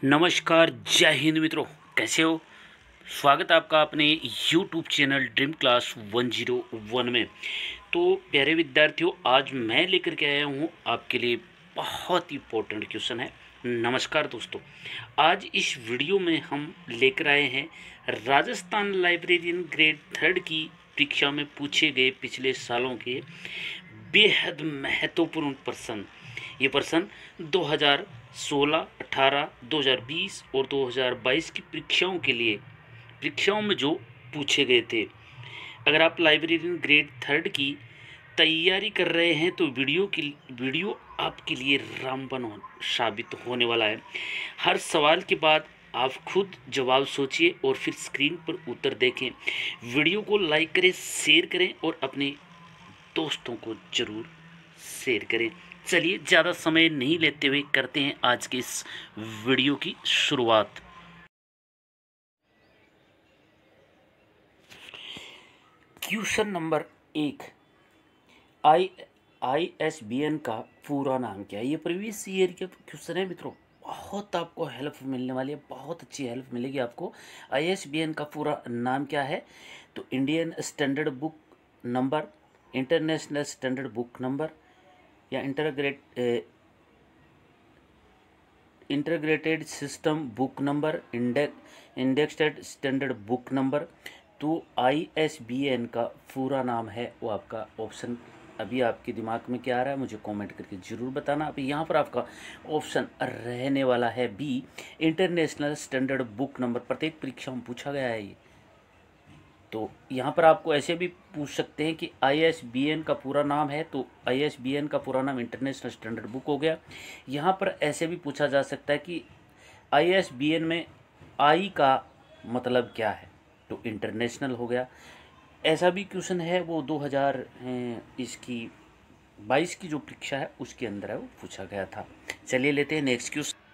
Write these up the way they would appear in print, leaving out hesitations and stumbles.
नमस्कार, जय हिंद मित्रों। कैसे हो? स्वागत है आपका अपने यूट्यूब चैनल ड्रीम क्लास 101 में। तो प्यारे विद्यार्थियों, आज मैं लेकर के आया हूँ आपके लिए बहुत ही इम्पोर्टेंट क्वेश्चन है। नमस्कार दोस्तों, आज इस वीडियो में हम लेकर आए हैं राजस्थान लाइब्रेरियन ग्रेड 3 की परीक्षा में पूछे गए पिछले सालों के बेहद महत्वपूर्ण प्रश्न। ये प्रश्न 2016, 18, 2020 और 2022 की परीक्षाओं में जो पूछे गए थे। अगर आप लाइब्रेरियन ग्रेड 3 की तैयारी कर रहे हैं तो वीडियो आपके लिए रामबाण साबित होने वाला है। हर सवाल के बाद आप खुद जवाब सोचिए और फिर स्क्रीन पर उत्तर देखें। वीडियो को लाइक करें, शेयर करें और अपने दोस्तों को जरूर शेयर करें। चलिए ज़्यादा समय नहीं लेते हुए करते हैं आज के इस वीडियो की शुरुआत। क्वेश्चन नंबर 1, ISBN का पूरा नाम क्या है? ये प्रीवियस ईयर के क्वेश्चन है मित्रों। बहुत आपको हेल्प मिलने वाली है, बहुत अच्छी हेल्प मिलेगी आपको। ISBN का पूरा नाम क्या है? तो Indian standard book number, international standard book number, या integrated system book number, indexed standard book number. तो ISBN का पूरा नाम है वो आपका ऑप्शन। अभी आपके दिमाग में क्या आ रहा है मुझे कमेंट करके ज़रूर बताना। अभी यहाँ पर आपका ऑप्शन रहने वाला है B, international standard book number. प्रत्येक परीक्षा में पूछा गया है ये। तो यहाँ पर आपको ऐसे भी पूछ सकते हैं कि ISBN का पूरा नाम है, तो ISBN का पूरा नाम इंटरनेशनल स्टैंडर्ड बुक हो गया। यहाँ पर ऐसे भी पूछा जा सकता है कि ISBN में आई का मतलब क्या है, तो इंटरनेशनल हो गया। ऐसा भी क्वेश्चन है, वो 2022 की जो परीक्षा है उसके अंदर है, वो पूछा गया था। चलिए लेते हैं नेक्स्ट क्वेश्चन।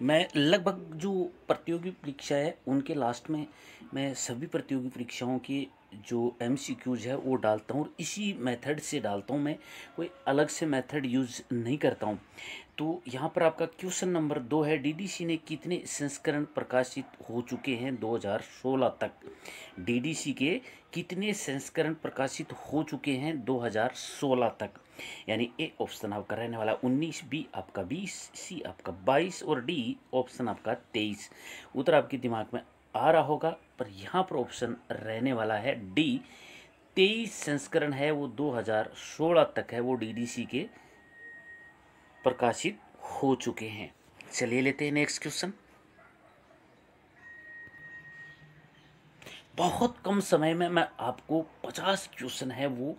मैं लगभग जो प्रतियोगी परीक्षा है उनके लास्ट में मैं सभी प्रतियोगी परीक्षाओं की जो MCQs है वो डालता हूँ, और इसी मेथड से डालता हूँ। मैं कोई अलग से मेथड यूज़ नहीं करता हूँ। तो यहाँ पर आपका क्वेश्चन नंबर 2 है, DDC ने कितने संस्करण प्रकाशित हो चुके हैं 2016 तक? DDC के कितने संस्करण प्रकाशित हो चुके हैं 2016 तक? यानी ए ऑप्शन आपका रहने वाला 19, बी आपका 20, सी आपका 22 और डी ऑप्शन आपका 23। उत्तर आपके दिमाग में आ रहा होगा, पर यहाँ पर ऑप्शन रहने वाला है डी, 23 संस्करण है वो 2016 तक है, वो DDC के प्रकाशित हो चुके हैं। चलिए लेते हैं नेक्स्ट क्वेश्चन। बहुत कम समय में मैं आपको 50 क्वेश्चन है वो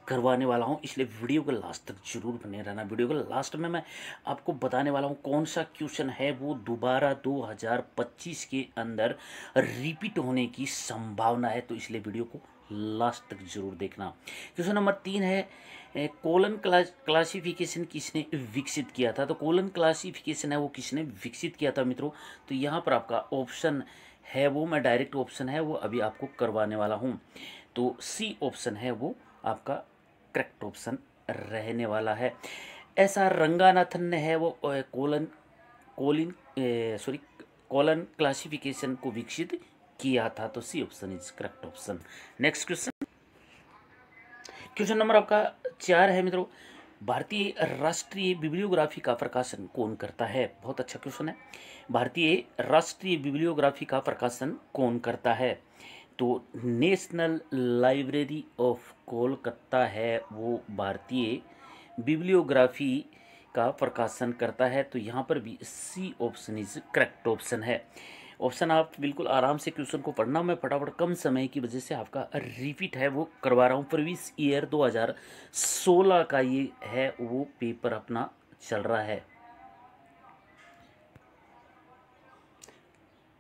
करवाने वाला हूं, इसलिए वीडियो के लास्ट तक जरूर बने रहना। वीडियो के लास्ट में मैं आपको बताने वाला हूं कौन सा क्वेश्चन है वो दोबारा 2025 के अंदर रिपीट होने की संभावना है, तो इसलिए वीडियो को लास्ट तक जरूर देखना। क्वेश्चन नंबर 3 है, कोलन क्लासिफिकेशन किसने विकसित किया था? तो कोलन क्लासिफिकेशन है वो किसने विकसित किया था मित्रों? तो यहाँ पर आपका ऑप्शन है वो, मैं डायरेक्ट ऑप्शन है वो अभी आपको करवाने वाला हूँ। तो सी ऑप्शन है वो आपका करेक्ट ऑप्शन रहने वाला है। ऐसा रंगानाथन ने है वो कोलन क्लासिफिकेशन को विकसित किया था, तो C option is correct option. Next question, question number आपका 4 है मित्रों, भारतीय राष्ट्रीय बिब्लियोग्राफी का प्रकाशन कौन करता है? बहुत अच्छा क्वेश्चन है। भारतीय राष्ट्रीय बिब्लियोग्राफी का प्रकाशन कौन करता है? तो नेशनल लाइब्रेरी ऑफ कोलकाता है वो भारतीय बिब्लियोग्राफी का प्रकाशन करता है, तो यहाँ पर भी C option is correct option है। ऑप्शन आप बिल्कुल आराम से क्वेश्चन को पढ़ना, मैं फटाफट कम समय की वजह से आपका रिपीट है वो करवा रहा हूँ। प्रीवियस ईयर 2016 का ये है वो पेपर अपना चल रहा है।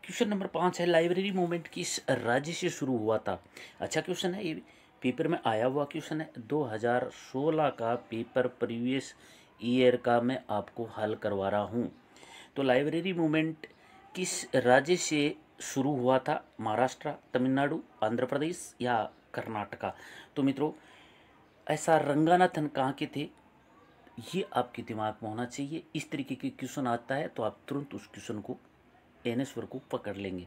क्वेश्चन नंबर 5 है, लाइब्रेरी मूवमेंट किस राज्य से शुरू हुआ था? अच्छा क्वेश्चन है, ये पेपर में आया हुआ क्वेश्चन है। 2016 का पेपर प्रीवियस ईयर का मैं आपको हल करवा रहा हूँ। तो लाइब्रेरी मूवमेंट किस राज्य से शुरू हुआ था? महाराष्ट्र, तमिलनाडु, आंध्र प्रदेश या कर्नाटका? तो मित्रों, ऐसा रंगानाथन कहाँ के थे? ये आपके दिमाग में होना चाहिए। इस तरीके के क्वेश्चन आता है तो आप तुरंत उस क्वेश्चन को आंसर को पकड़ लेंगे।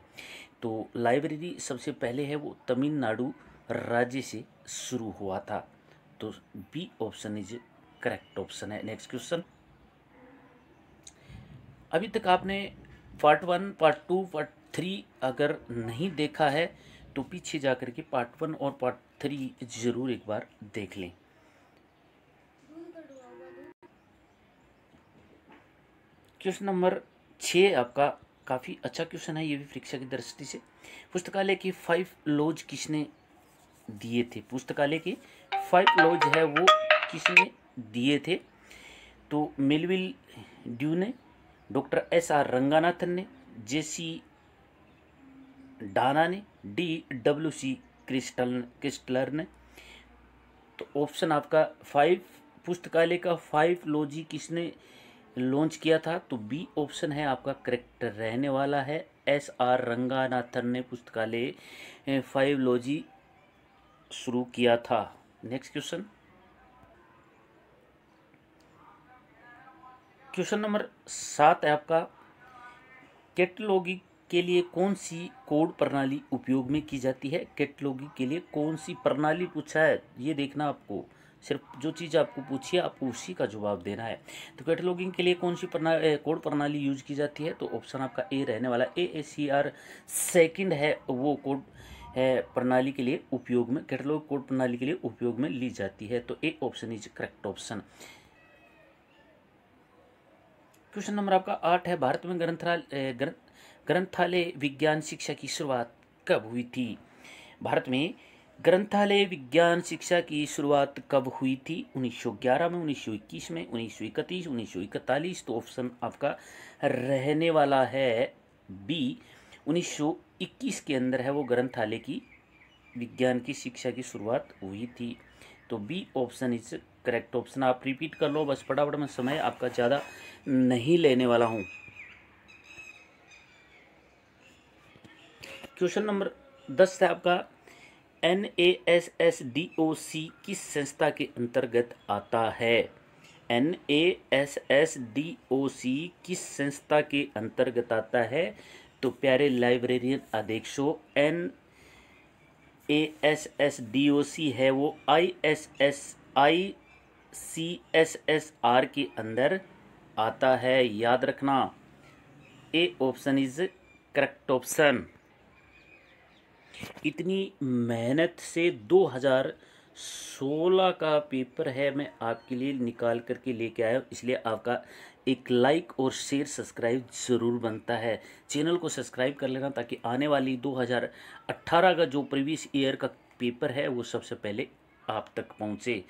तो लाइब्रेरी सबसे पहले है वो तमिलनाडु राज्य से शुरू हुआ था। तो B option is correct option है। नेक्स्ट क्वेश्चन, अभी तक आपने पार्ट 1, पार्ट 2, पार्ट 3 अगर नहीं देखा है तो पीछे जाकर के पार्ट 1 और पार्ट 3 जरूर एक बार देख लें। क्वेश्चन नंबर 6 आपका काफ़ी अच्छा क्वेश्चन है, ये भी परीक्षा की दृष्टि से। पुस्तकालय की 5 लॉज किसने दिए थे? पुस्तकालय की 5 लॉज है वो किसने दिए थे? तो मेलविल ड्यू ने, डॉक्टर एस.आर. रंगानाथन ने, जे.सी. डाना ने, D.W.C. क्रिस्टलर ने। तो ऑप्शन आपका 5 पुस्तकालय का 5 लॉजी किसने लॉन्च किया था? तो बी ऑप्शन है आपका करेक्ट रहने वाला है। एस.आर. रंगानाथन ने पुस्तकालय 5 लॉजी शुरू किया था। नेक्स्ट क्वेश्चन, क्वेश्चन नंबर 7 है आपका, कैटलॉगिंग के लिए कौन सी कोड प्रणाली उपयोग में की जाती है? कैटलॉगिंग के लिए कौन सी प्रणाली पूछा है, ये देखना आपको। सिर्फ जो चीज़ आपको पूछी है आपको उसी का जवाब देना है। तो कैटलॉगिंग के लिए कौन सी कोड प्रणाली यूज की जाती है? तो ऑप्शन आपका ए रहने वाला। AACR सेकंड है वो कोड है प्रणाली के लिए उपयोग में, कैटलॉग कोड प्रणाली के लिए उपयोग में ली जाती है। तो A option is correct option. Question number आपका 8 है, भारत में ग्रंथालय विज्ञान शिक्षा की शुरुआत कब हुई थी? भारत में ग्रंथालय विज्ञान शिक्षा की शुरुआत कब हुई थी? 1911 में, 1921 में, 1931, 1941। तो ऑप्शन आपका रहने वाला है बी, 1921 के अंदर है वो ग्रंथालय की विज्ञान की शिक्षा की शुरुआत हुई थी। तो B option is correct option. आप रिपीट कर लो बस फटाफट, में समय आपका ज़्यादा नहीं लेने वाला हूँ। क्वेश्चन नंबर 10 है आपका, NASSDOC किस संस्था के अंतर्गत आता है? NASSDOC किस संस्था के अंतर्गत आता है? तो प्यारे लाइब्रेरियन अध्यक्षों, NASSDOC है वो ICSSR के अंदर आता है, याद रखना। A option is correct option. इतनी मेहनत से 2016 का पेपर है मैं आपके लिए निकाल करके लेके आया हूँ, इसलिए आपका एक लाइक और शेयर सब्सक्राइब ज़रूर बनता है। चैनल को सब्सक्राइब कर लेना ताकि आने वाली 2018 का जो प्रीवियस ईयर का पेपर है वो सबसे पहले आप तक पहुँचे।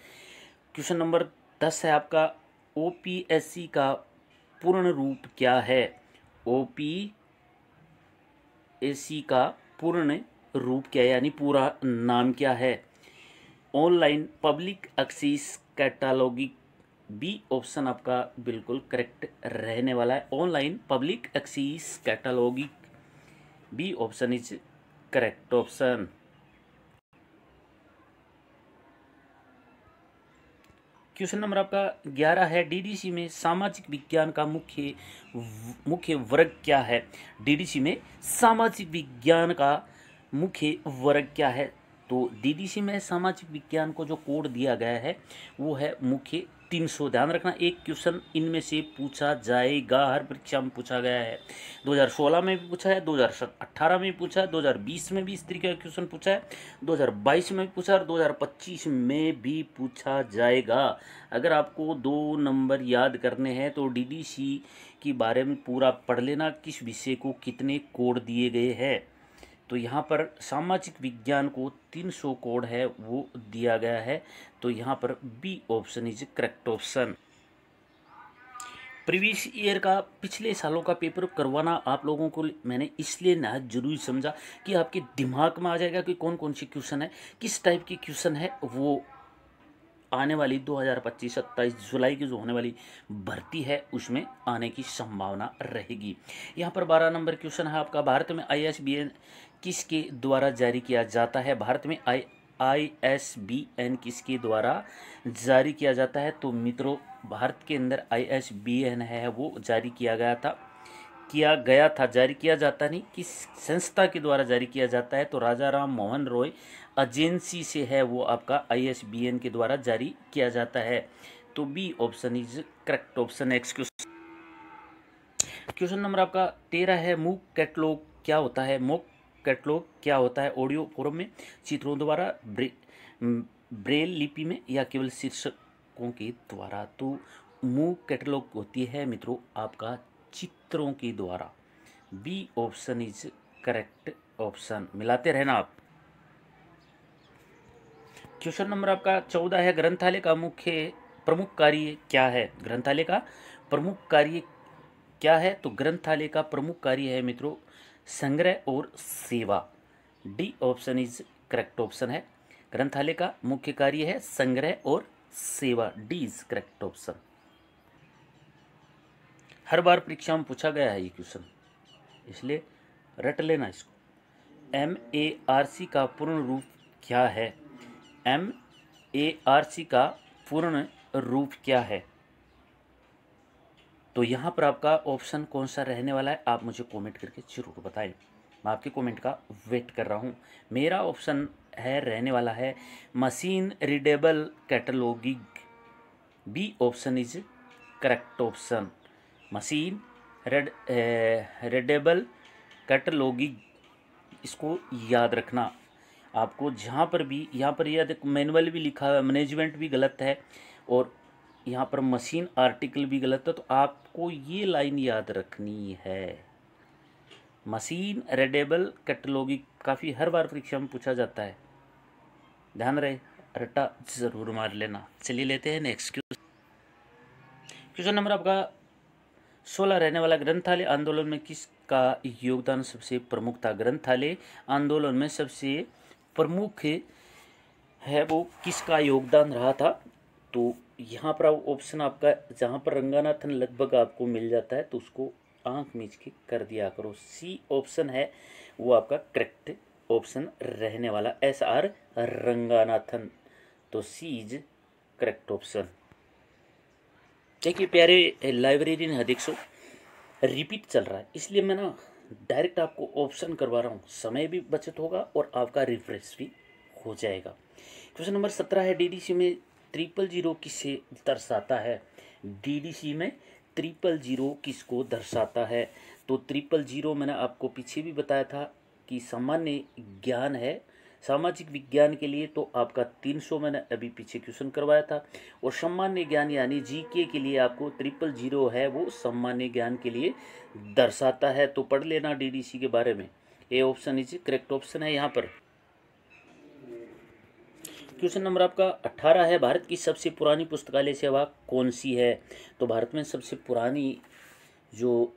क्वेश्चन नंबर 10 है आपका, OPSC का पूर्ण रूप क्या है? OPSC का पूर्ण रूप क्या है, यानी पूरा नाम क्या है? Online public access cataloguing. B option आपका बिल्कुल करेक्ट रहने वाला है। Online public access cataloguing, B option is correct option. Question number आपका 11 है, DDC में सामाजिक विज्ञान का मुख्य वर्ग क्या है? DDC में सामाजिक विज्ञान का मुख्य वर्ग क्या है? तो DDC में सामाजिक विज्ञान को जो कोड दिया गया है वो है मुख्य 300। ध्यान रखना, एक क्वेश्चन इनमें से पूछा जाएगा, हर परीक्षा में पूछा गया है। 2016 में भी पूछा है, 2018 में भी पूछा है, 2020 में भी इस तरीके का क्वेश्चन पूछा है, 2022 में भी पूछा है और 2025 में भी पूछा जाएगा। अगर आपको 2 नंबर याद करने हैं तो DDC के बारे में पूरा पढ़ लेना, किस विषय को कितने कोड दिए गए हैं। तो यहाँ पर सामाजिक विज्ञान को 300 कोड है वो दिया गया है। तो यहाँ पर B option is correct option. Previous year का पिछले सालों का पेपर करवाना आप लोगों को मैंने इसलिए ना जरूरी समझा कि आपके दिमाग में आ जाएगा कि कौन कौन सी क्वेश्चन है, किस टाइप की क्वेश्चन है वो आने वाली 2025-27 जुलाई की जो होने वाली भर्ती है उसमें आने की संभावना रहेगी। यहाँ पर 12 नंबर क्वेश्चन है आपका, भारत में ISBN किसके द्वारा जारी किया जाता है? भारत में ISBN किसके द्वारा जारी किया जाता है? तो मित्रों भारत के अंदर ISBN है वो जारी किया गया था, जारी किया जाता नहीं, किस संस्था के द्वारा जारी किया जाता है? तो राजा राम मोहन रॉय एजेंसी से है वो आपका ISBN के द्वारा जारी किया जाता है। तो B option is correct option. Next question number आपका 13 है, मूक कैटलॉग क्या होता है? मूक कैटलॉग क्या होता है? ऑडियो फॉर्म में, चित्रों द्वारा, ब्रेल लिपि में, या केवल शीर्षकों के द्वारा? तो मूक कैटलॉग होती है मित्रों आपका चित्रों के द्वारा। B option is correct option. मिलाते रहना आप। क्वेश्चन नंबर आपका 14 है, ग्रंथालय का प्रमुख कार्य क्या है? ग्रंथालय का प्रमुख कार्य क्या है? तो ग्रंथालय का प्रमुख कार्य है मित्रों संग्रह और सेवा। D option is correct option है। ग्रंथालय का मुख्य कार्य है संग्रह और सेवा। D is correct option. हर बार परीक्षा में पूछा गया है ये क्वेश्चन, इसलिए रट लेना इसको। MARC का पूर्ण रूप क्या है? MARC का पूर्ण रूप क्या है? तो यहाँ पर आपका ऑप्शन कौन सा रहने वाला है? आप मुझे कमेंट करके जरूर बताएं, मैं आपके कमेंट का वेट कर रहा हूँ। मेरा ऑप्शन रहने वाला है machine readable cataloguing. B option is correct option. Machine readable cataloguing, इसको याद रखना आपको। जहाँ पर भी यहाँ पर यह मैनुअल भी लिखा है, मैनेजमेंट भी गलत है और यहाँ पर मशीन आर्टिकल भी गलत है, तो आपको ये लाइन याद रखनी है। मशीन रीडेबल कैटलॉगिंग काफ़ी हर बार परीक्षा में पूछा जाता है, ध्यान रहे, रट्टा जरूर मार लेना। चलिए लेते हैं नेक्स्ट क्वेश्चन नंबर आपका 16 रहने वाला, ग्रंथालय आंदोलन में किसका योगदान सबसे प्रमुख था? ग्रंथालय आंदोलन में सबसे प्रमुख है वो किसका योगदान रहा था? तो यहाँ पर ऑप्शन आपका जहाँ पर रंगानाथन लगभग आपको मिल जाता है तो उसको आंख मीच के कर दिया करो। सी ऑप्शन है वो आपका करेक्ट ऑप्शन रहने वाला, SR रंगानाथन। तो सी इज करेक्ट ऑप्शन। देखिए प्यारे लाइब्रेरियन है, देख सो रिपीट चल रहा है, इसलिए मैं ना डायरेक्ट आपको ऑप्शन करवा रहा हूँ, समय भी बचत होगा और आपका रिफ्रेश भी हो जाएगा। क्वेश्चन नंबर 17 है, DDC में 000 किसे दर्शाता है? DDC में 000 किसको दर्शाता है? तो 000 मैंने आपको पीछे भी बताया था कि सामान्य ज्ञान है, सामाजिक विज्ञान के लिए तो आपका 300 मैंने अभी पीछे क्वेश्चन करवाया था, और सामान्य ज्ञान यानी GK के लिए आपको 000 है वो सामान्य ज्ञान के लिए दर्शाता है। तो पढ़ लेना DDC के बारे में। A option is correct option है यहाँ पर। क्वेश्चन नंबर आपका 18 है, भारत की सबसे पुरानी पुस्तकालय सेवा कौन सी है? तो भारत में सबसे पुरानी जो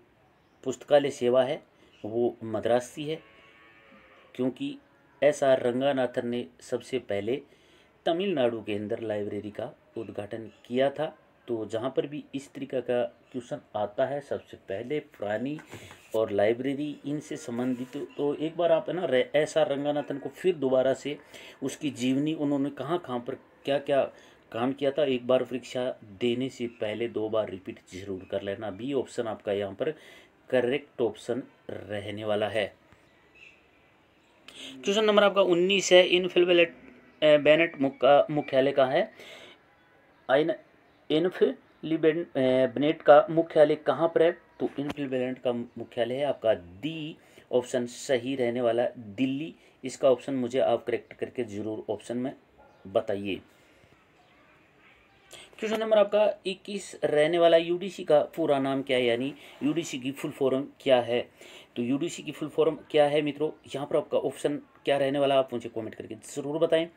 पुस्तकालय सेवा है वो मद्रास है, क्योंकि SR रंगानाथन ने सबसे पहले तमिलनाडु के अंदर लाइब्रेरी का उद्घाटन किया था। तो जहाँ पर भी इस तरीका का क्वेश्चन आता है, सबसे पहले पुरानी और लाइब्रेरी इनसे संबंधित, तो एक बार आप है ना SR रंगानाथन को फिर दोबारा से उसकी जीवनी, उन्होंने कहाँ कहाँ पर क्या क्या काम किया था, एक बार परीक्षा देने से पहले 2 बार रिपीट जरूर कर लेना। बी ऑप्शन आपका यहाँ पर करेक्ट ऑप्शन रहने वाला है। क्वेश्चन नंबर आपका 19 है, इनफिलबेलेट बेनेट का मुख्यालय कहाँ है? इनफिलिबेनेट का मुख्यालय कहाँ पर है? तो इनफिलिबेनेट का मुख्यालय है आपका डी ऑप्शन सही रहने वाला, दिल्ली। इसका ऑप्शन मुझे आप करेक्ट करके जरूर ऑप्शन में बताइए। क्वेश्चन नंबर आपका 21 रहने वाला, UDC का पूरा नाम क्या है, यानी UDC की फुल फॉर्म क्या है? तो UDC की फुल फॉर्म क्या है मित्रों? यहाँ पर आपका ऑप्शन क्या रहने वाला, आप मुझे कमेंट करके ज़रूर बताएं।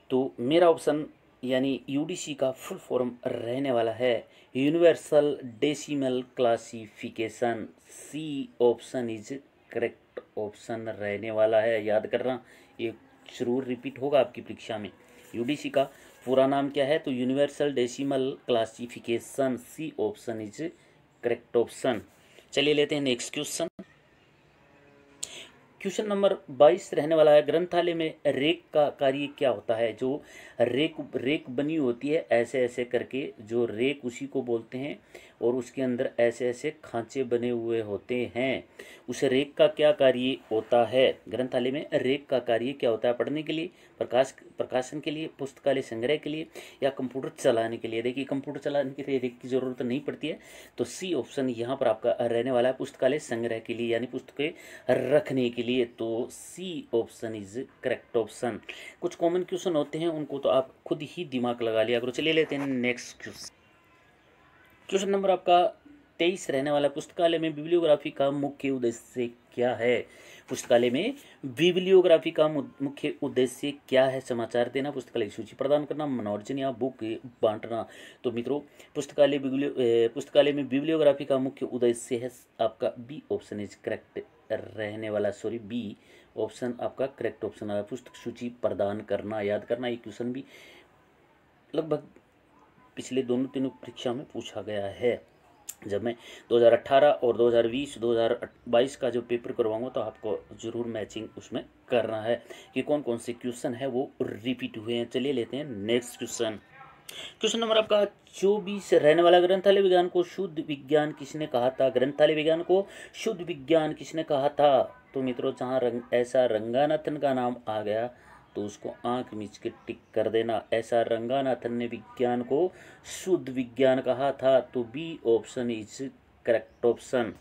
तो मेरा ऑप्शन यानी UDC का फुल फॉर्म रहने वाला है universal decimal classification. C option is correct option रहने वाला है। याद करना, ये जरूर रिपीट होगा आपकी परीक्षा में। UDC का पूरा नाम क्या है? तो universal decimal classification. C option is correct option. चलिए लेते हैं नेक्स्ट क्वेश्चन। क्वेश्चन नंबर 22 रहने वाला है, ग्रंथालय में रेक का कार्य क्या होता है। जो रेक रेक बनी होती है ऐसे ऐसे करके, जो रेक उसी को बोलते हैं, और उसके अंदर ऐसे ऐसे खांचे बने हुए होते हैं। उस रेक का क्या कार्य होता है। ग्रंथालय में रेक का कार्य क्या होता है। पढ़ने के लिए, प्रकाशन के लिए, पुस्तकालय संग्रह के लिए, या कंप्यूटर चलाने के लिए। देखिए कंप्यूटर चलाने के लिए रेक की ज़रूरत नहीं पड़ती है, तो सी ऑप्शन यहाँ पर आपका रहने वाला है, पुस्तकालय संग्रह के लिए यानी पुस्तकें रखने के लिए। तो C option is correct option. कुछ कॉमन क्वेश्चन होते हैं, उनको तो आप खुद ही दिमाग लगा लिया करो। चलिए लेते हैं नेक्स्ट क्वेश्चन। क्वेश्चन नंबर आपका 23 रहने वाला, पुस्तकालय में बिब्लियोग्राफी का मुख्य उद्देश्य क्या है। पुस्तकालय में बिब्लियोग्राफी का मुख्य उद्देश्य क्या है। समाचार देना, पुस्तकालय की सूची प्रदान करना, मनोरंजन या बुक बांटना। तो मित्रों पुस्तकालय में बिब्लियोग्राफी का मुख्य उद्देश्य है आपका बी ऑप्शन इज करेक्ट रहने वाला। सॉरी, बी ऑप्शन आपका करेक्ट ऑप्शन है। पुस्तक सूची प्रदान करना, याद करना। ये क्वेश्चन भी लगभग पिछले दोनों तीनों परीक्षा में पूछा गया है। जब मैं 2018 और 2020 2022 का जो पेपर करवाऊंगा तो आपको ज़रूर मैचिंग उसमें करना है कि कौन कौन से क्वेश्चन है वो रिपीट हुए हैं। चलिए लेते हैं नेक्स्ट क्वेश्चन। क्वेश्चन नंबर आपका 24 रहने वाला, ग्रंथालय विज्ञान को शुद्ध विज्ञान किसने कहा था। ग्रंथालय विज्ञान को शुद्ध विज्ञान किसने कहा था। तो मित्रों जहाँ ऐसा रंगानाथन का नाम आ गया तो उसको आंख मीच के टिक कर देना। ऐसा रंगानाथन ने विज्ञान को शुद्ध विज्ञान कहा था, तो B option is correct option.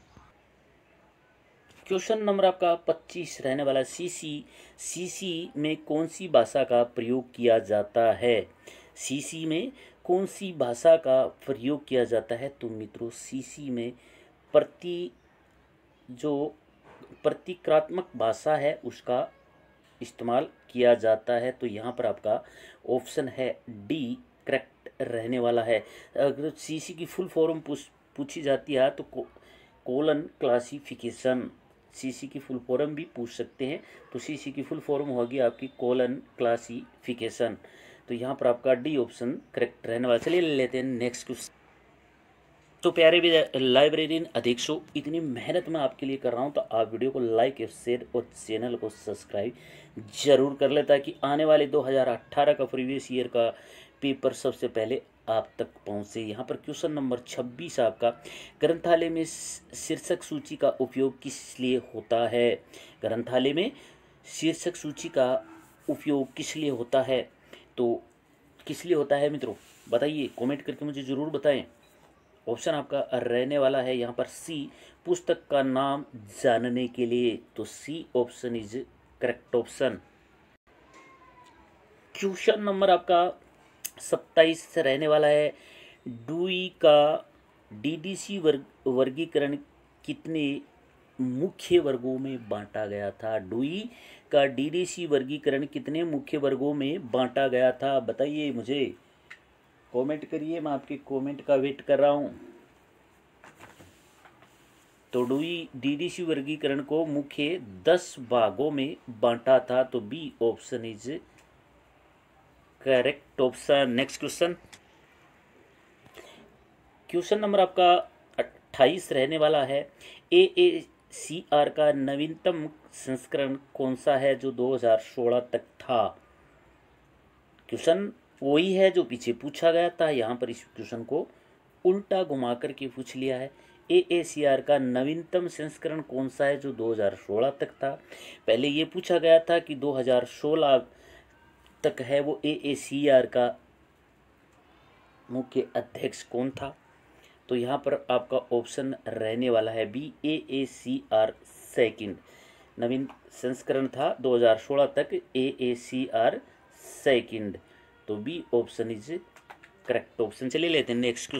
Question number आपका 25 रहने वाला, सीसी में कौन सी भाषा का प्रयोग किया जाता है। सीसी में कौन सी भाषा का प्रयोग किया जाता है। तो मित्रों सीसी में जो प्रतीकात्मक भाषा है उसका इस्तेमाल किया जाता है। तो यहाँ पर आपका ऑप्शन है डी करेक्ट रहने वाला है। अगर सीसी की फुल फॉर्म पूछी जाती है तो कोलन क्लासिफिकेशन, सीसी की फुल फॉर्म भी पूछ सकते हैं, तो सीसी की फुल फॉर्म होगी आपकी कोलन क्लासिफिकेशन। तो यहाँ पर आपका डी ऑप्शन करेक्ट रहने वाला। चलिए ले लेते हैं नेक्स्ट क्वेश्चन। तो प्यारे लाइब्रेरियन अध्यक्षों, इतनी मेहनत मैं आपके लिए कर रहा हूँ, तो आप वीडियो को लाइक शेयर और चैनल को सब्सक्राइब जरूर कर ले, ताकि आने वाले 2018 का प्रीवियस ईयर का पेपर सबसे पहले आप तक पहुँचे। यहाँ पर क्वेश्चन नंबर 26 आपका, ग्रंथालय में शीर्षक सूची का उपयोग किस लिए होता है। ग्रंथालय में शीर्षक सूची का उपयोग किस लिए होता है। तो किस लिए होता है मित्रों, बताइए, कमेंट करके मुझे ज़रूर बताएं। ऑप्शन आपका रहने वाला है यहाँ पर सी, पुस्तक का नाम जानने के लिए। तो C option is correct option. Question number आपका 27 रहने वाला है, डुई का डीडीसी वर्गीकरण कितने मुख्य वर्गों में बांटा गया था। डुई का डीडीसी वर्गीकरण कितने मुख्य वर्गों में बांटा गया था, बताइए मुझे, कमेंट करिए, मैं आपके कमेंट का वेट कर रहा हूँ। तो डुई डीडीसी वर्गीकरण को मुख्य 10 भागों में बांटा था, तो B option is correct option. Next question. Question number आपका 28 रहने वाला है, AACR का नवीनतम संस्करण कौन सा है जो 2016 तक था। क्वेश्चन वही है जो पीछे पूछा गया था, यहाँ पर इस क्वेश्चन को उल्टा घुमा करके पूछ लिया है। AACR का नवीनतम संस्करण कौन सा है जो 2016 तक था। पहले ये पूछा गया था कि 2016 तक है वो AACR का मुख्य अध्यक्ष कौन था। तो यहाँ पर आपका ऑप्शन रहने वाला है बी, AACR सेकंड। नवीन संस्करण था 2016 तक, AACR सेकंड। तो B option is correct option. चलिए लेते हैं नेक्स्ट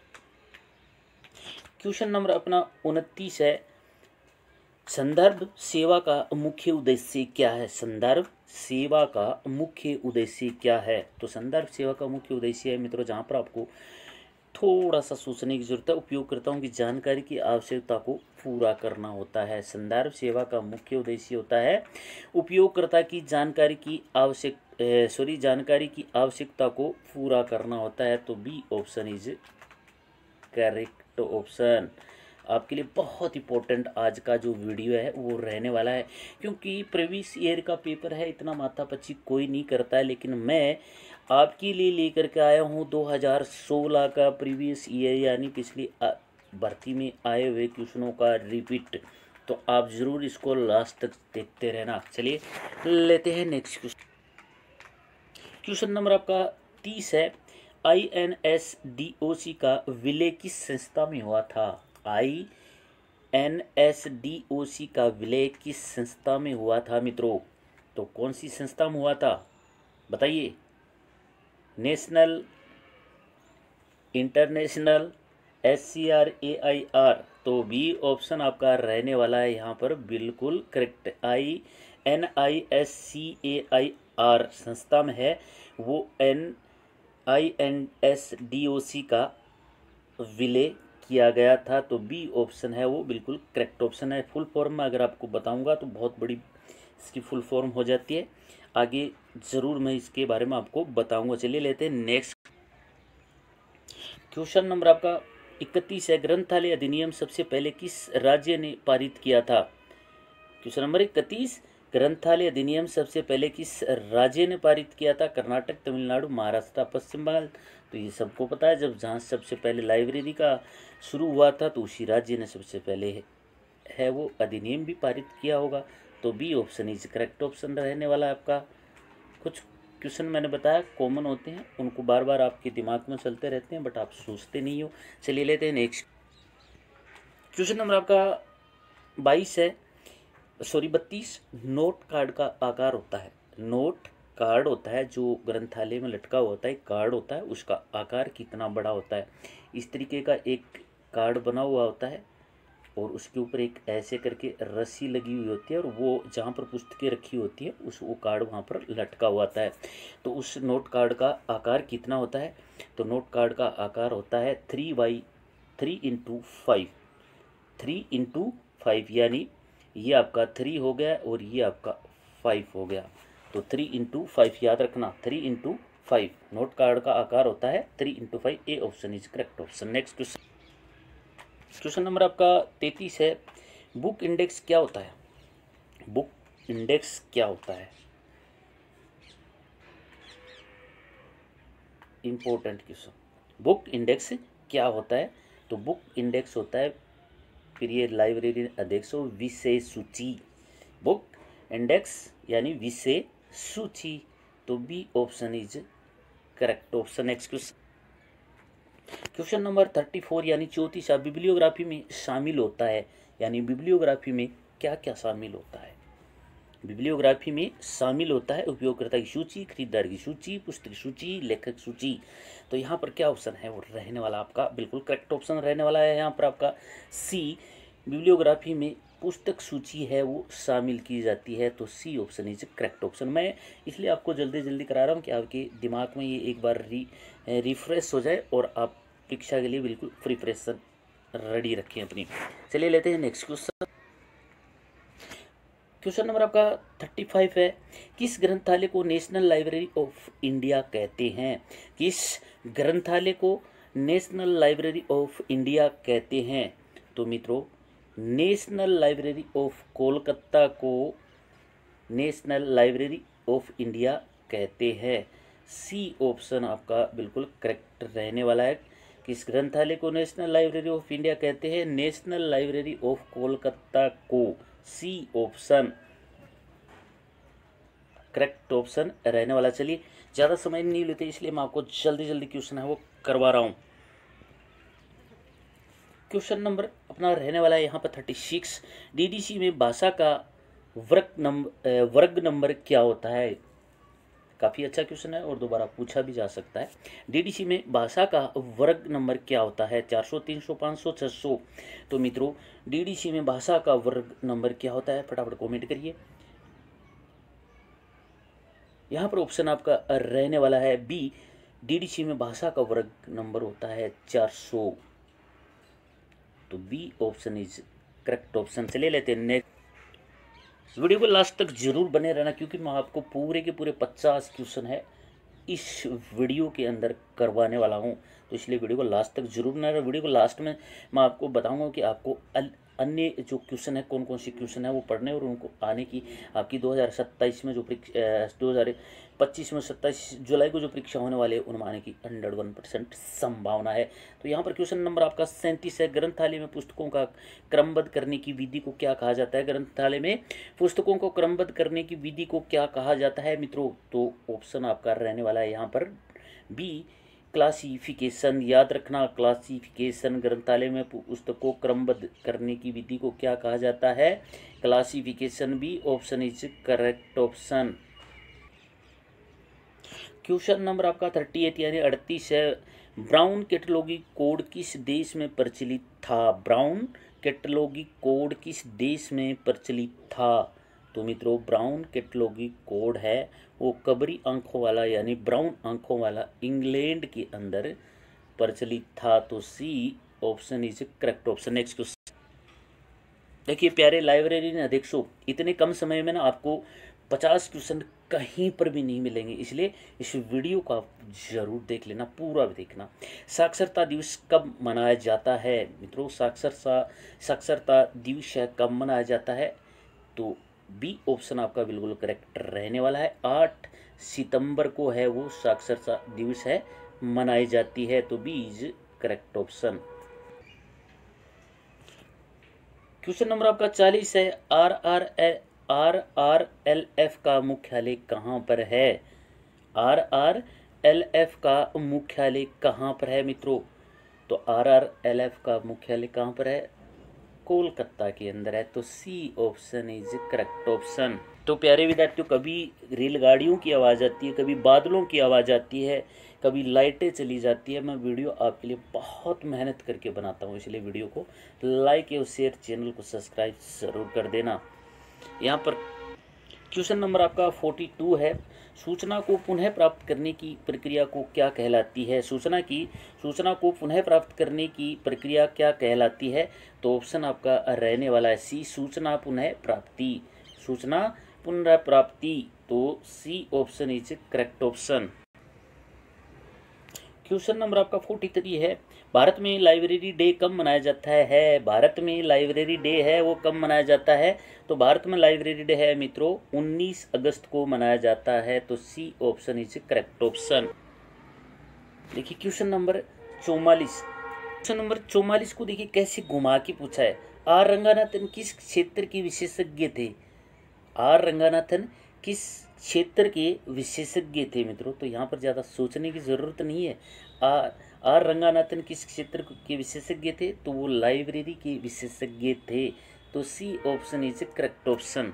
क्वेश्चन नंबर अपना 29 है, संदर्भ सेवा का मुख्य उद्देश्य क्या है। संदर्भ सेवा का मुख्य उद्देश्य क्या है। तो संदर्भ सेवा का मुख्य उद्देश्य है मित्रों, जहाँ पर आपको थोड़ा सा सोचने की जरूरत है, उपयोगकर्ताओं की जानकारी की आवश्यकता को पूरा करना होता है। संदर्भ सेवा का मुख्य उद्देश्य होता है उपयोगकर्ता की जानकारी की आवश्यकता को पूरा करना होता है। तो B option is correct option. आपके लिए बहुत इंपॉर्टेंट आज का जो वीडियो है वो रहने वाला है, क्योंकि प्रीवियस ईयर का पेपर है, इतना माथापच्ची कोई नहीं करता है, लेकिन मैं आपके लिए लेकर के आया हूँ 2016 का प्रीवियस ईयर यानी पिछली भर्ती में आए हुए क्वेश्चनों का रिपीट। तो आप ज़रूर इसको लास्ट तक देखते रहना। चलिए लेते हैं नेक्स्ट क्वेश्चन। क्वेश्चन नंबर आपका 30 है। INSDOC का विलय किस संस्था में हुआ था? INSDOC का विलय किस संस्था में हुआ था मित्रों? तो कौन सी संस्था में हुआ था बताइए? National, international, SCRAIR। तो बी ऑप्शन आपका रहने वाला है यहाँ पर बिल्कुल करेक्ट। INISCAIR संस्था में है, वो INSDOC का विलय किया गया था। तो बी ऑप्शन है वो बिल्कुल करेक्ट ऑप्शन है। फुल फॉर्म में अगर आपको बताऊंगा तो बहुत बड़ी इसकी फुल फॉर्म हो जाती है, आगे ज़रूर मैं इसके बारे में आपको बताऊंगा। चलिए लेते हैं नेक्स्ट क्वेश्चन नंबर आपका 31 है। ग्रंथालय अधिनियम सबसे पहले किस राज्य ने पारित किया था? क्वेश्चन नंबर 31, ग्रंथालय अधिनियम सबसे पहले किस राज्य ने पारित किया था? कर्नाटक, तमिलनाडु, महाराष्ट्र, पश्चिम बंगाल। तो ये सबको पता है, जब जहाँ सबसे पहले लाइब्रेरी का शुरू हुआ था तो उसी राज्य ने सबसे पहले है वो अधिनियम भी पारित किया होगा। तो B option is correct option रहने वाला है आपका। कुछ क्वेश्चन मैंने बताया कॉमन होते हैं, उनको बार बार आपके दिमाग में चलते रहते हैं, बट आप सोचते नहीं हो। चलिए लेते हैं नेक्स्ट क्वेश्चन नंबर आपका 22 है, सॉरी 32। नोट कार्ड का आकार होता है, नोट कार्ड होता है जो ग्रंथालय में लटका हुआ होता है, कार्ड होता है, उसका आकार कितना बड़ा होता है? इस तरीके का एक कार्ड बना हुआ होता है और उसके ऊपर एक ऐसे करके रस्सी लगी हुई होती है और वो जहाँ पर पुस्तकें रखी होती है उस वो कार्ड वहाँ पर लटका हुआ होता है। तो उस नोट कार्ड का आकार कितना होता है? तो नोट कार्ड का आकार होता है 3x3 इंटू 5 यानी ये आपका 3 हो गया और ये आपका 5 हो गया। तो 3x5 याद रखना, 3x5 नोट कार्ड का आकार होता है 3x5। A option is correct option. Next question, question number आपका 33 है। बुक इंडेक्स क्या होता है? बुक इंडेक्स क्या होता है? Important question. बुक इंडेक्स क्या होता है? तो बुक इंडेक्स होता है, फिर ये लाइब्रेरी अध्यक्ष विषय सूची। बुक इंडेक्स यानी विषय सूची। तो B option is correct option. Next question, question number 34 यानी 34 बिब्लियोग्राफी में शामिल होता है, यानी बिब्लियोग्राफी में क्या क्या शामिल होता है? बिब्लियोग्राफी में शामिल होता है उपयोगकर्ता की सूची, खरीदार की सूची, पुस्तक सूची, लेखक सूची। तो यहाँ पर क्या ऑप्शन है वो रहने वाला आपका बिल्कुल करेक्ट ऑप्शन रहने वाला है यहाँ पर आपका सी। बिब्लियोग्राफी में पुस्तक सूची है वो शामिल की जाती है। तो C option is correct option. मैं इसलिए आपको जल्दी जल्दी करा रहा हूँ कि आपके दिमाग में ये एक बार रिफ्रेश हो जाए और आप परीक्षा के लिए बिल्कुल प्रिपरेशन रेडी रखें अपनी। चलिए लेते हैं नेक्स्ट क्वेश्चन। क्वेश्चन नंबर आपका 35 है। किस ग्रंथालय को नेशनल लाइब्रेरी ऑफ इंडिया कहते हैं? किस ग्रंथालय को नेशनल लाइब्रेरी ऑफ इंडिया कहते हैं? तो मित्रों, नेशनल लाइब्रेरी ऑफ कोलकाता को नेशनल लाइब्रेरी ऑफ इंडिया कहते हैं। सी ऑप्शन आपका बिल्कुल करेक्ट रहने वाला है। किस ग्रंथालय को नेशनल लाइब्रेरी ऑफ इंडिया कहते हैं? नेशनल लाइब्रेरी ऑफ कोलकाता को। सी ऑप्शन करेक्ट ऑप्शन रहने वाला। चलिए ज़्यादा समय नहीं लेते, इसलिए मैं आपको जल्दी जल्दी क्वेश्चन है वो करवा रहा हूँ। क्वेश्चन नंबर अपना रहने वाला है यहाँ पर 36। डीडीसी में भाषा का वर्ग नंबर क्या होता है? काफ़ी अच्छा क्वेश्चन है और दोबारा पूछा भी जा सकता है। डीडीसी में भाषा का वर्ग नंबर क्या होता है? 400, 300, 500, 600। तो मित्रों, डीडीसी में भाषा का वर्ग नंबर क्या होता है? फटाफट कमेंट करिए। यहाँ पर ऑप्शन आपका रहने वाला है बी। डीडीसी में भाषा का वर्ग नंबर होता है 400। तो B option is correct option. चले लेते हैं नेक्स्ट। वीडियो को लास्ट तक जरूर बने रहना, क्योंकि मैं आपको पूरे के पूरे 50 क्वेश्चन है इस वीडियो के अंदर करवाने वाला हूँ, तो इसलिए वीडियो को लास्ट तक जरूर बना रहे। वीडियो को लास्ट में मैं आपको बताऊंगा कि आपको अन्य जो क्वेश्चन है, कौन कौन से क्वेश्चन है वो पढ़ने और उनको आने की आपकी 2027 में जो 2025 में 27 जुलाई को जो परीक्षा होने वाले है उनमें आने की 101% संभावना है। तो यहाँ पर क्वेश्चन नंबर आपका 37 है। ग्रंथालय में पुस्तकों का क्रमबद्ध करने की विधि को क्या कहा जाता है? ग्रंथालय में पुस्तकों को क्रमबद्ध करने की विधि को क्या कहा जाता है मित्रों? तो ऑप्शन आपका रहने वाला है यहाँ पर बी, क्लासिफिकेशन। याद रखना, क्लासिफिकेशन। ग्रंथालय में पुस्तक को क्रमबद्ध करने की विधि को क्या कहा जाता है? Classification. B option is correct option. Question number आपका 38 यानी 38 है। ब्राउन कैटलॉगी कोड किस देश में प्रचलित था? ब्राउन कैटलॉगी कोड किस देश में प्रचलित था? तो मित्रों ब्राउन कैटलॉगी कोड है वो कबरी आंखों वाला यानी ब्राउन आंखों वाला इंग्लैंड के अंदर प्रचलित था। तो C option is correct option. Next question देखिए प्यारे लाइब्रेरी अध्यक्षों, इतने कम समय में ना आपको 50 क्वेश्चन कहीं पर भी नहीं मिलेंगे, इसलिए इस वीडियो को आप जरूर देख लेना, पूरा भी देखना। साक्षरता दिवस कब मनाया जाता है मित्रों? साक्षरता दिवस कब मनाया जाता है? तो बी ऑप्शन आपका बिल्कुल करेक्ट रहने वाला है। 8 सितंबर को है वो साक्षरता दिवस है मनाई जाती है। तो B is correct option. Question number आपका 40 है। RRLF का मुख्यालय कहाँ पर है? RRLF का मुख्यालय कहाँ पर है मित्रों? तो RRLF का मुख्यालय कहाँ पर है? कोलकाता के अंदर है। तो C option is correct option. तो प्यारे विद्यार्थियों, कभी रेलगाड़ियों की आवाज़ आती है, कभी बादलों की आवाज़ आती है, कभी लाइटें चली जाती है। मैं वीडियो आपके लिए बहुत मेहनत करके बनाता हूँ, इसलिए वीडियो को लाइक और शेयर, चैनल को सब्सक्राइब ज़रूर कर देना। यहाँ पर क्वेश्चन नंबर आपका 42 है। सूचना को पुनः प्राप्त करने की प्रक्रिया को क्या कहलाती है? सूचना को पुनः प्राप्त करने की प्रक्रिया क्या कहलाती है? तो ऑप्शन आपका रहने वाला है सी, सूचना पुनः प्राप्ति। सूचना पुनः प्राप्ति। तो C option is correct option. Question number आपका 43 है। भारत में लाइब्रेरी डे कब मनाया जाता है? भारत में लाइब्रेरी डे है वो कब मनाया जाता है? तो भारत में लाइब्रेरी डे है मित्रों 19 अगस्त को मनाया जाता है। तो C option is correct option. देखिए क्वेश्चन नंबर 44। क्वेश्चन नंबर 44 को देखिए कैसे घुमा के पूछा है। आर रंगानाथन किस क्षेत्र के विशेषज्ञ थे? आर रंगानाथन किस क्षेत्र के विशेषज्ञ थे मित्रों? तो यहाँ पर ज़्यादा सोचने की ज़रूरत नहीं है। आर रंगानाथन किस क्षेत्र के विशेषज्ञ थे? तो वो लाइब्रेरी के विशेषज्ञ थे। तो C option is correct option.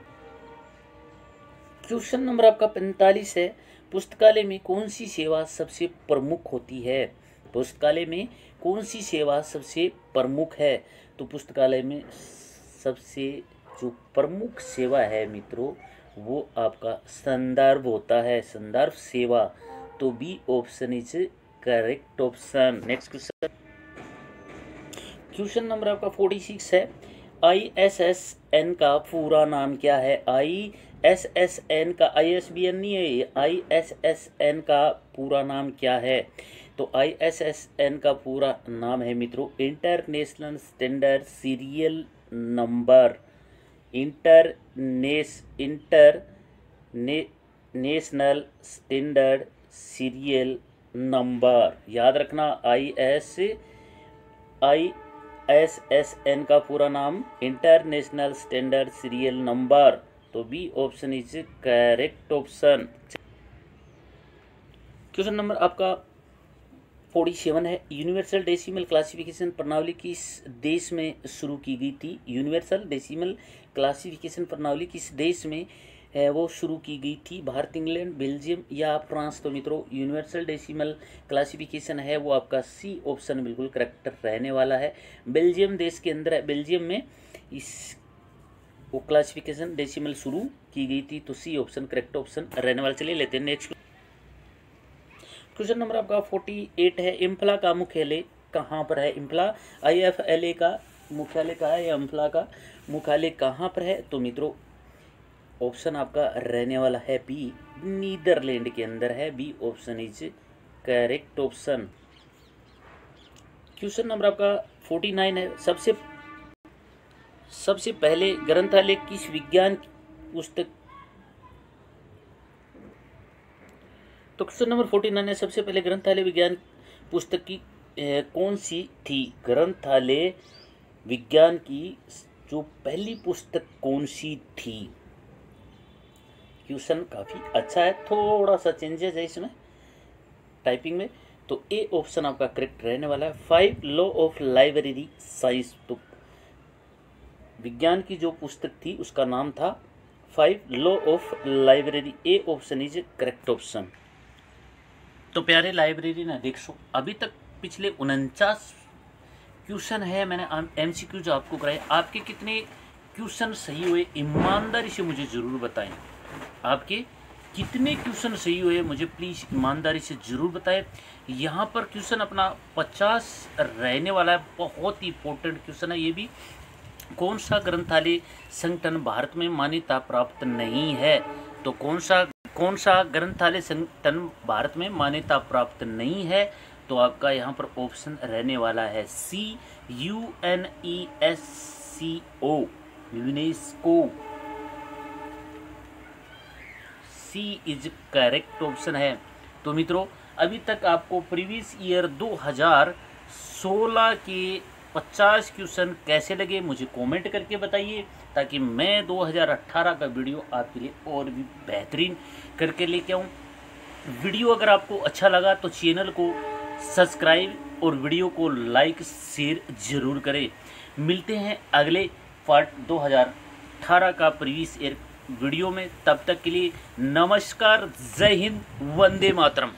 Question number आपका 45 है। पुस्तकालय में कौन सी सेवा सबसे प्रमुख होती है? पुस्तकालय में कौन सी सेवा सबसे प्रमुख है? तो पुस्तकालय में सबसे जो प्रमुख सेवा है मित्रों वो आपका संदर्भ होता है, संदर्भ सेवा। तो B option is correct option. Next question, question number आपका 46 है। ISSN का पूरा नाम क्या है? ISSN का ISBN नहीं है, ISSN का पूरा नाम क्या है? तो ISSN का पूरा नाम है मित्रों international standard serial number. International standard serial number. याद रखना ISSN का पूरा नाम इंटरनेशनल स्टैंडर्ड सीरियल नंबर। तो B option is correct option. Question number आपका 47 है। यूनिवर्सल डेसिमल क्लासिफिकेशन प्रणाली किस देश में शुरू की गई थी? यूनिवर्सल डेसिमल क्लासिफिकेशन प्रणाली किस देश में वो शुरू की गई थी? भारत, इंग्लैंड, बेल्जियम या फ्रांस? तो मित्रों यूनिवर्सल डेसिमल क्लासिफिकेशन है वो आपका सी ऑप्शन बिल्कुल करेक्ट रहने वाला है। बेल्जियम देश के अंदर है, बेल्जियम में इस वो क्लासिफिकेशन डेसिमल शुरू की गई थी। तो सी ऑप्शन करेक्ट ऑप्शन रहने वाला। चलिए लेते हैं नेक्स्ट क्वेश्चन नंबर आपका 48 है। इम्फला का मुख्यालय कहाँ पर है? इम्फला IFLA का मुख्यालय कहाँ है या इम्फला का मुख्यालय कहाँ पर है? तो मित्रों ऑप्शन आपका रहने वाला है बी, नीदरलैंड के अंदर है। B option is correct option. Question number आपका 49 है। सबसे पहले ग्रंथालय किस विज्ञान पुस्तक, तो क्वेश्चन नंबर 49 है। सबसे पहले ग्रंथालय विज्ञान पुस्तक की कौन सी थी? ग्रंथालय विज्ञान की जो पहली पुस्तक कौन सी थी? क्वेश्चन काफ़ी अच्छा है, थोड़ा सा चेंजेस है इसमें टाइपिंग में। तो ए ऑप्शन आपका करेक्ट रहने वाला है। 5 लॉ ऑफ लाइब्रेरी साइंस, तो विज्ञान की जो पुस्तक थी उसका नाम था 5 law of library. A option is correct option. तो प्यारे लाइब्रेरी ना देखो, अभी तक पिछले 49 क्वेश्चन है मैंने MCQ आपको कराए। आपके कितने क्वेश्चन सही हुए ईमानदारी से मुझे ज़रूर बताएं। आपके कितने क्वेश्चन सही हुए मुझे प्लीज़ ईमानदारी से ज़रूर बताएं। यहाँ पर क्वेश्चन अपना 50 रहने वाला है। बहुत ही इंपॉर्टेंट क्वेश्चन है ये भी। कौन सा ग्रंथालय संगठन भारत में मान्यता प्राप्त नहीं है? तो कौन सा ग्रंथालय संगठन भारत में मान्यता प्राप्त नहीं है? तो आपका यहाँ पर ऑप्शन रहने वाला है C, UNESCO, UNESCO. C is correct option है। तो मित्रों, अभी तक आपको प्रीवियस ईयर 2016 के 50 क्वेश्चन कैसे लगे मुझे कमेंट करके बताइए, ताकि मैं 2018 का वीडियो आपके लिए और भी बेहतरीन करके लेके आऊँ। वीडियो अगर आपको अच्छा लगा तो चैनल को सब्सक्राइब और वीडियो को लाइक शेयर ज़रूर करें। मिलते हैं अगले पार्ट 2018 का प्रीवियस ईयर वीडियो में। तब तक के लिए नमस्कार, जय हिंद, वंदे मातरम।